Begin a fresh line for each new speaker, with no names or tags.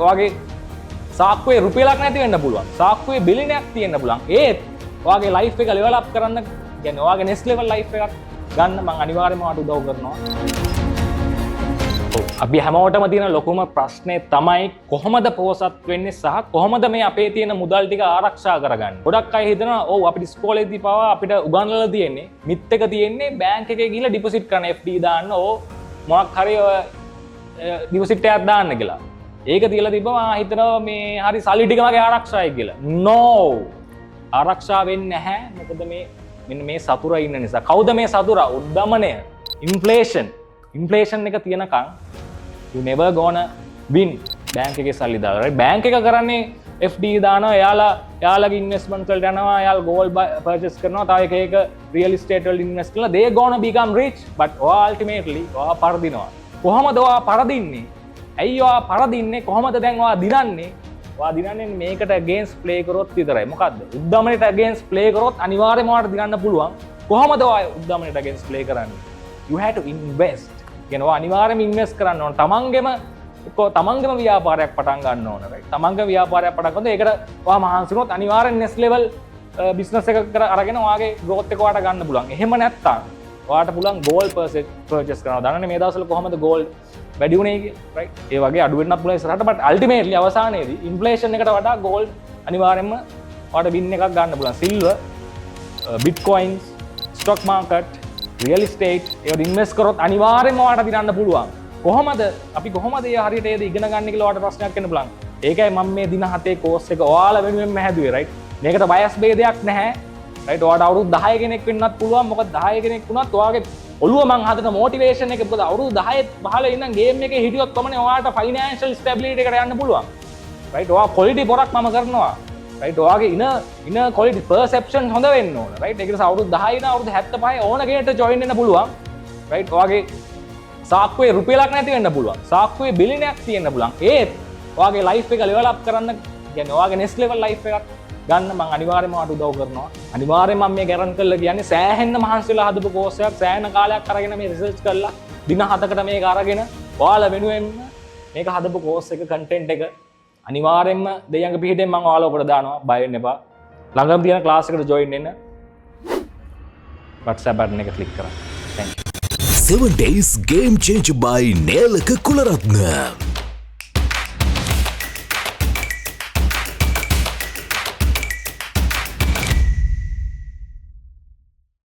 ඔයාගේ සාක්කුවේ රුපියලක් නැති වෙන්න පුළුවන්. සාක්කුවේ බිලියනයක් තියෙන්න පුළුවන්. ඒත් ඔයාගේ ලයිෆ් එක ලෙවල් අප් කරන්න කියන්නේ ඔයාගේ නෙක්ස්ට් ලෙවල් ලයිෆ් එකක් ගන්න මම අනිවාර්යයෙන්ම ඔයාලට උදව් කරනවා. අපි හැමෝටම තියෙන ලොකුම ප්‍රශ්නේ තමයි කොහොමද පොහොසත් වෙන්නේ සහ කොහොමද මේ අපේ තියෙන මුදල් ටික ආරක්ෂා කරගන්නේ. ගොඩක් අය හිතනවා ඔව් අපිට ඉස්කෝලේදී පවා අපිට උගන්වලා තියෙන්නේ මිත් එක තියෙන්නේ බැංක් එකේ ගිහලා ඩිපොසිට් කරන්න FD දාන්න ඕ මොකක් හරි ඩිපොසිට් එකක් දාන්න කියලා. ඒක තියලා තිබ්බම හිතනවා මේ හරි සල්ලි ටික වගේ ආරක්ෂායි කියලා. No! ආරක්ෂා වෙන්නේ නැහැ. මොකද මෙන්න මේ සතුරා ඉන්න නිසා. කවුද මේ සතුරා? උද්දමනය. ඉන්ෆ්ලේෂන් එක තියනකම් you never gonna win bank එකේ සල්ලි දාලා. right? බැංක් එක කරන්නේ FD දානවා. එයාලගේ ඉන්වෙස්ට්මන්ට් වලට යනවා. එයාලා gold purchase කරනවා. තව එක real estate වල ඉන්වෙස්ට් කරලා they gonna become rich but ultimately ඔයා පරදිනවා. කොහමද ඔයා පරදින්නේ? ඇයි ඔයා පරදින්නේ? කොහොමද දැන් ඔයා දිනන්නේ? ඔයා දිනන්නේ මේකට against play කරොත් විතරයි. මොකද්ද? උද්දමනයට against play කරොත් අනිවාර්යයෙන්ම ඔයාට දිනන්න පුළුවන්. කොහොමද ඔයා උද්දමනයට against play කරන්නේ? You have to invest. කියන්නේ ඔයා අනිවාර්යයෙන්ම invest කරන්න ඕන. තමන්ගේම ව්‍යාපාරයක් පටන් ගන්න ඕන. right? තමන්ගේ ව්‍යාපාරයක් පටන් ගන්නකොට ඒකට ඔයා මහන්සි වුණොත් අනිවාර්යෙන් next level business එකක් අරගෙන ඔයාගේ growth එක ඔයාට ගන්න පුළුවන්. එහෙම නැත්තම් ඔයාට පුළුවන් gold purchase කරනවා. දන්නනේ මේ දවස්වල කොහොමද gold වැඩි වුණේ කියලා. right? ඒ වගේ අඩු වෙන්නත් පුළුවන් ඉස්සරහට. but ultimately අවසානයේදී inflation එකට වඩා gold අනිවාර්යෙන්ම ඔයාට win එකක් ගන්න පුළුවන්. silver, bitcoins, stock market, real estate ඒවට invest කරොත් අනිවාර්යෙන්ම ඔයාට දිනන්න පුළුවන්. කොහොමද අපි කොහොමද ඒ හරියට ඒද ඉගෙන ගන්න කියලා ඔයාට ප්‍රශ්නයක් එන්න පුළුවන්. ඒකයි මම මේ දින 7 course එක ඔයාලා වෙනුවෙන්ම හැදුවේ. right? මේකට වයස් ભેදයක් නැහැ. right? ඔයාට අවුරුදු 10 කෙනෙක් වෙන්නත් පුළුවන්. මොකද 10 කෙනෙක් වුණත් ඔයාගේ ඔළුව මං හදන මොටිවේෂන් එක මොකද අවුරුදු 10 15 ඉඳන් ගේම් එකේ හිටියොත් කොහොමනේ ඔයාට ෆයිනෑන්ෂල් ස්ටැබිලිටි එකට යන්න පුළුවන්. right? ඔයා ක්වොලිටි පොරක් මම කරනවා. right? ඔයාගේ ඉන ක්වොලිටි පර්සෙප්ෂන් හොඳ වෙන්න ඕන. right? ඒක නිසා අවුරුදු 10 ඉඳන් අවුරුදු 75 ඕන කෙනෙක්ට ජොයින් වෙන්න පුළුවන්. right? ඔයාගේ සාක්කුවේ රුපියලක් නැති වෙන්න පුළුවන්. සාක්කුවේ බිලියනයක් තියෙන්න පුළුවන්. ඒත් ඔයාගේ ලයිෆ් එක ලෙවල් අප් කරන්න කියන්නේ ඔයාගේ නෙක්ස්ට් ලෙවල් ලයිෆ් එකක් ගන්න මම අනිවාර්යයෙන්ම ඔයාට උදව් කරනවා. අනිවාර්යයෙන්ම මම මේ ගැරන්ට් කරලා කියන්නේ සෑහෙන්න මහන්සි වෙලා හදපු කෝස් එකක් සෑහෙන කාලයක් අරගෙන මේ රිසර්ච් කරලා දින 7කට මේක අරගෙන ඔයාලා වෙනුවෙන් මේක හදපු කෝස් එක කන්ටෙන්ට් එක අනිවාර්යයෙන්ම දෙයියන්ගේ පිටින් මම ඔයාලා ඔකට දානවා. බය වෙන්න එපා. ළඟම තියෙන ක්ලාස් එකට ජොයින් වෙන්න. WhatsApp button එක ක්ලික් කරන්න. Thank you.
7 days game changer by Nelaka Kularatne.